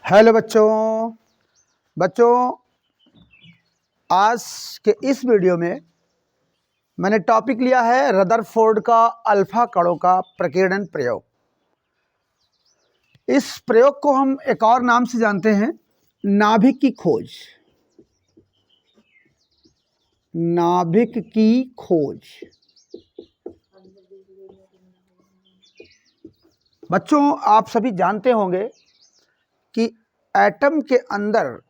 Hello बच्चों बच्चों आज के इस वीडियो में मैंने टॉपिक लिया है रदरफोर्ड का अल्फा कणों का प्रकीर्णन प्रयोग। इस प्रयोग को हम एक और नाम से जानते हैं, नाभिक की खोज। नाभिक की खोज। बच्चों आप सभी जानते होंगे कि एटम के अंदर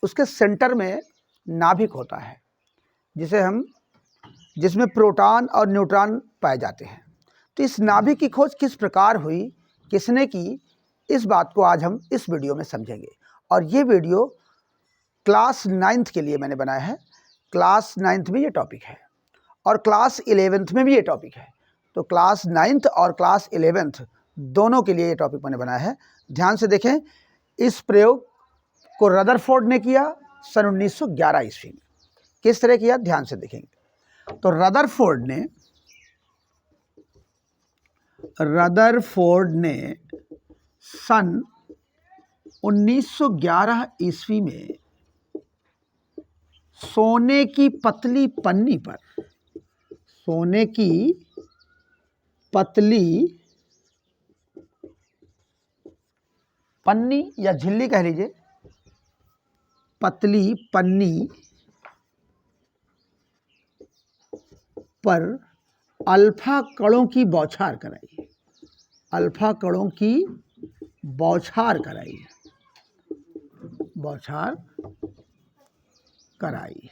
उसके सेंटर में नाभिक होता है जिसमें प्रोटॉन और न्यूट्रॉन पाए जाते हैं। तो इस नाभिक की खोज किस प्रकार हुई, किसने की, इस बात को आज हम इस वीडियो में समझेंगे। और ये वीडियो क्लास 9th के लिए मैंने बनाया है। क्लास 9th में ये टॉपिक है और क्लास 11th में भी ये टॉपिक है। तो क्लास 9th और क्लास 11th दोनों के लिए ये टॉपिक मैंने बनाया है। ध्यान से देखें, इस प्रयोग को रदरफोर्ड ने किया सन 1911 ईस्वी में। किस तरह किया, ध्यान से देखेंगे। तो रदरफोर्ड ने सन 1911 ईस्वी में सोने की पतली पन्नी या झिल्ली कह लीजिए, पतली पन्नी पर अल्फा कणों की बौछार कराई। अल्फा कणों की बौछार कराई।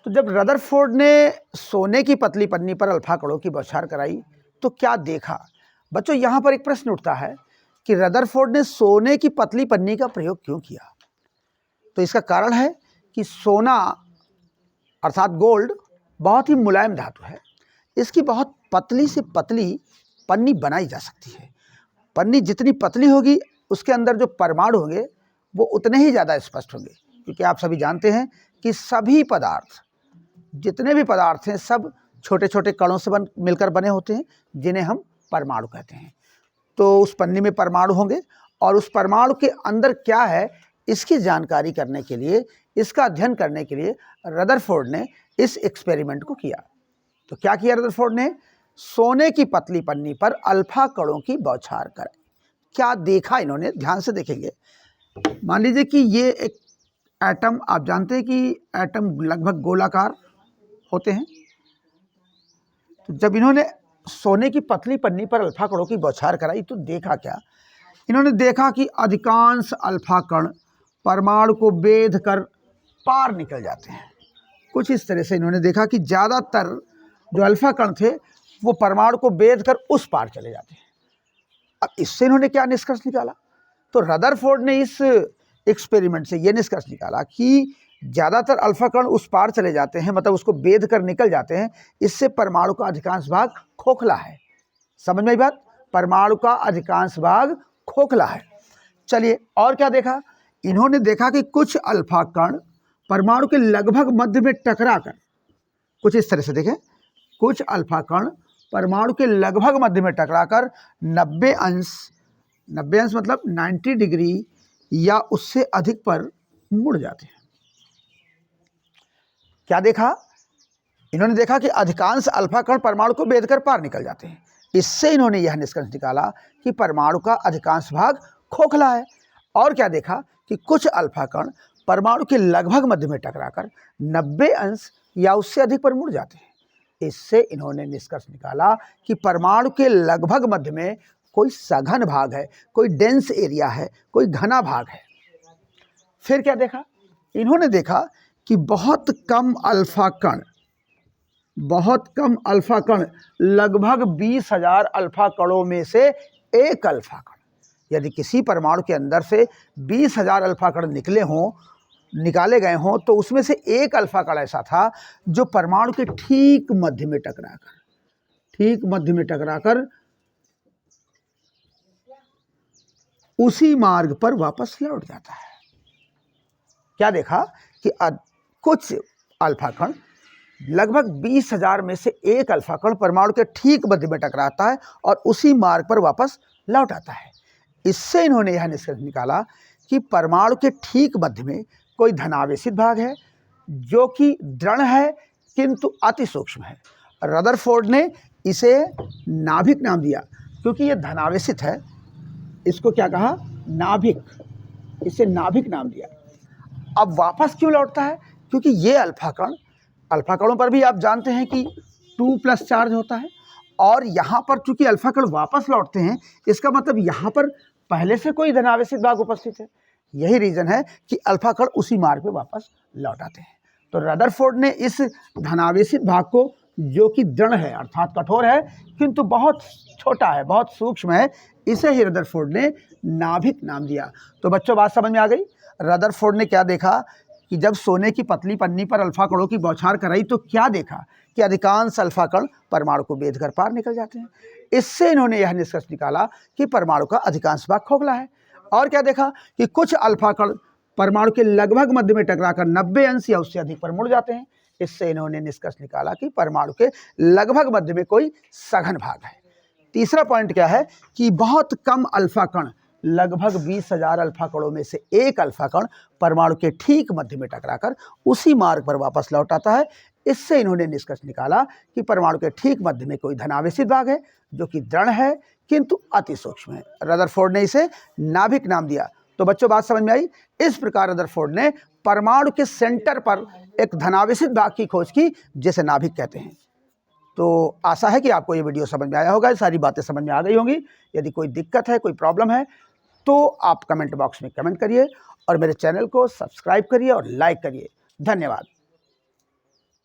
तो जब रदरफोर्ड ने सोने की पतली पन्नी पर अल्फा कणों की बौछार कराई तो क्या देखा? बच्चों यहाँ पर एक प्रश्न उठता है कि रदरफोर्ड ने सोने की पतली पन्नी का प्रयोग क्यों किया? तो इसका कारण है कि सोना अर्थात गोल्ड बहुत ही मुलायम धातु है। इसकी बहुत पतली से पतली पन्नी बनाई जा सकती है। पन्नी जितनी पतली होगी उसके अंदर जो परमाणु होंगे वो उतने ही ज़्यादा स्पष्ट होंगे, क्योंकि आप सभी जानते हैं कि सभी पदार्थ, जितने भी पदार्थ हैं, सब छोटे छोटे कणों से मिलकर बने होते हैं, जिन्हें हम परमाणु कहते हैं। तो उस पन्नी में परमाणु होंगे और उस परमाणु के अंदर क्या है इसकी जानकारी करने के लिए, इसका अध्ययन करने के लिए रदरफोर्ड ने इस एक्सपेरिमेंट को किया। तो क्या किया रदरफोर्ड ने? सोने की पतली पन्नी पर अल्फा कणों की बौछार कराई। क्या देखा इन्होंने? ध्यान से देखेंगे। मान लीजिए कि ये एक एटम, आप जानते हैं कि एटम लगभग गोलाकार होते हैं। तो जब इन्होंने सोने की पतली पन्नी पर अल्फा कणों की बौछार कराई तो देखा क्या? इन्होंने देखा कि अधिकांश अल्फा कण परमाणु को बेध कर पार निकल जाते हैं। कुछ इस तरह से इन्होंने देखा कि ज़्यादातर जो अल्फा कण थे वो परमाणु को बेध कर उस पार चले जाते हैं। अब इससे इन्होंने क्या निष्कर्ष निकाला? तो रदरफोर्ड ने इस एक्सपेरिमेंट से ये निष्कर्ष निकाला कि ज़्यादातर अल्फा कण उस पार चले जाते हैं, मतलब उसको बेध कर निकल जाते हैं। इससे परमाणु का अधिकांश भाग खोखला है। समझ में आई बात? परमाणु का अधिकांश भाग खोखला है। चलिए और क्या देखा? इन्होंने देखा कि कुछ अल्फा कण परमाणु के लगभग मध्य में टकराकर, कुछ इस तरह से देखें, कुछ अल्फा कण परमाणु के लगभग मध्य में टकराकर 90 अंश मतलब 90 डिग्री या उससे अधिक पर मुड़ जाते हैं। क्या देखा? इन्होंने देखा कि अधिकांश अल्फा कण परमाणु को बेधकर पार निकल जाते हैं। इससे इन्होंने यह निष्कर्ष निकाला कि परमाणु का अधिकांश भाग खोखला है। और क्या देखा कि कुछ अल्फा कण परमाणु के लगभग मध्य में टकराकर 90 अंश या उससे अधिक पर मुड़ जाते हैं। इससे इन्होंने निष्कर्ष निकाला कि परमाणु के लगभग मध्य में कोई सघन भाग है, कोई डेंस एरिया है, कोई घना भाग है। फिर क्या देखा? इन्होंने देखा कि बहुत कम अल्फा कण लगभग 20,000 अल्फा कणों में से एक अल्फा कण, यदि किसी परमाणु के अंदर से 20,000 अल्फा कण निकाले गए हों तो उसमें से एक अल्फा कण ऐसा था जो परमाणु के ठीक मध्य में टकराकर उसी मार्ग पर वापस लौट जाता है। क्या देखा कि कुछ अल्फा कण लगभग 20,000 में से एक अल्फा कण परमाणु के ठीक मध्य में टकराता है और उसी मार्ग पर वापस लौट आता है। इससे इन्होंने यह निष्कर्ष निकाला कि परमाणु के ठीक मध्य में कोई धनावेशित भाग है जो कि दृढ़ है किंतु अति सूक्ष्म है। रदरफोर्ड ने इसे नाभिक नाम दिया क्योंकि ये धनावेशित है। इसको क्या कहा? नाभिक। इसे नाभिक नाम दिया। अब वापस क्यों लौटता है? क्योंकि ये अल्फा कणों पर भी आप जानते हैं कि 2+ चार्ज होता है, और यहाँ पर चूंकि अल्फा कण वापस लौटते हैं, इसका मतलब यहाँ पर पहले से कोई धनावेशित भाग उपस्थित है। यही रीजन है कि अल्फा कण उसी मार्ग पे वापस लौट आते हैं। तो रदरफोर्ड ने इस धनावेशित भाग को, जो कि दृढ़ है अर्थात कठोर है किंतु बहुत छोटा है, बहुत सूक्ष्म है, इसे ही रदरफोर्ड ने नाभिक नाम दिया। तो बच्चों बात समझ में आ गई? रदरफोर्ड ने क्या देखा कि जब सोने की पतली पन्नी पर अल्फा कणों की बौछार कराई तो क्या देखा कि अधिकांश अल्फा कण परमाणु को भेद कर पार निकल जाते हैं। इससे इन्होंने यह निष्कर्ष निकाला कि परमाणु का अधिकांश भाग खोखला है। और क्या देखा कि कुछ अल्फा कण परमाणु के लगभग मध्य में टकराकर 90 अंश या उससे अधिक पर मुड़ जाते हैं। इससे इन्होंने निष्कर्ष निकाला कि परमाणु के लगभग मध्य में कोई सघन भाग है। तीसरा पॉइंट क्या है कि बहुत कम अल्फा कण, लगभग 20,000 अल्फा कणों में से एक अल्फा कण परमाणु के ठीक मध्य में टकराकर उसी मार्ग पर वापस लौट आता है। इससे इन्होंने निष्कर्ष निकाला कि परमाणु के ठीक मध्य में कोई धनावेशित भाग है जो कि दृढ़ है किंतु अति सूक्ष्म है। रदरफोर्ड ने इसे नाभिक नाम दिया। तो बच्चों बात समझ में आई? इस प्रकार रदरफोर्ड ने परमाणु के सेंटर पर एक धनावेशित भाग की खोज की जिसे नाभिक कहते हैं। तो आशा है कि आपको ये वीडियो समझ में आया होगा, सारी बातें समझ में आ गई होंगी। यदि कोई दिक्कत है, कोई प्रॉब्लम है, तो आप कमेंट बॉक्स में कमेंट करिए और मेरे चैनल को सब्सक्राइब करिए और लाइक करिए। धन्यवाद।